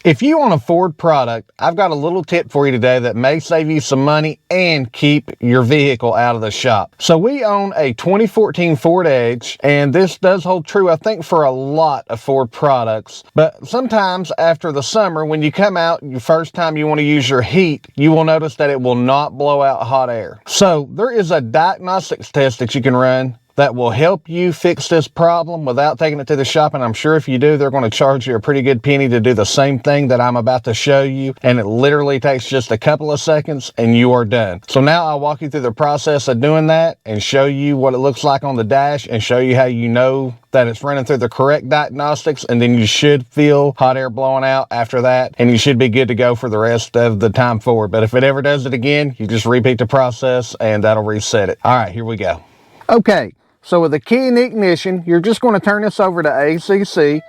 If you want a Ford product, I've got a little tip for you today that may save you some money and keep your vehicle out of the shop. So we own a 2014 Ford Edge, and this does hold true, I think, for a lot of Ford products. But sometimes after the summer, when you come out, your first time you want to use your heat, you will notice that it will not blow out hot air. So there is a diagnostics test that you can run that will help you fix this problem without taking it to the shop. And I'm sure if you do, they're going to charge you a pretty good penny to do the same thing that I'm about to show you. And it literally takes just a couple of seconds and you are done. So now I'll walk you through the process of doing that and show you what it looks like on the dash and show you how you know that it's running through the correct diagnostics, and then you should feel hot air blowing out after that, and you should be good to go for the rest of the time forward. But if it ever does it again, you just repeat the process and that'll reset it. All right, here we go. Okay. So with the key in the ignition, you're just going to turn this over to ACC.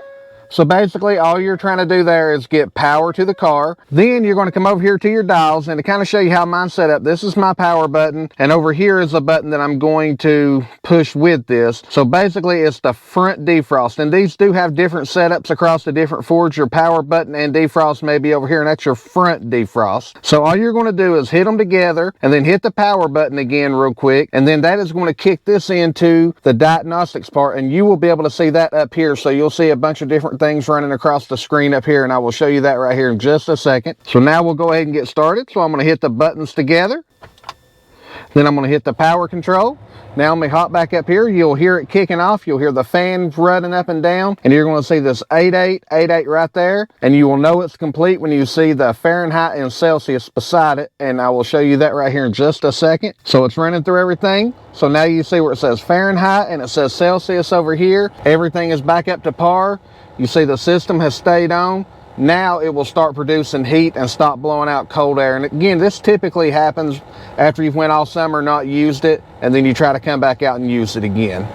So basically all you're trying to do there is get power to the car. Then you're going to come over here to your dials, and to kind of show you how mine's set up, this is my power button, and over here is a button that I'm going to push with this. So basically it's the front defrost, and these do have different setups across the different Fords. Your power button and defrost may be over here, and that's your front defrost. So all you're going to do is hit them together and then hit the power button again real quick, and then that is going to kick this into the diagnostics part, and you will be able to see that up here. So you'll see a bunch of different things running across the screen up here, and I will show you that right here in just a second. So now we'll go ahead and get started. So I'm going to hit the buttons together, then I'm going to hit the power control. Now let me hop back up here. You'll hear it kicking off. You'll hear the fan running up and down, and you're going to see this 8888 right there, and you will know it's complete when you see the Fahrenheit and Celsius beside it, and I will show you that right here in just a second. So it's running through everything. So now you see where it says Fahrenheit and it says Celsius over here. Everything is back up to par. You see the system has stayed on. Now it will start producing heat and stop blowing out cold air. And again, this typically happens after you've went all summer, not used it, and then you try to come back out and use it again.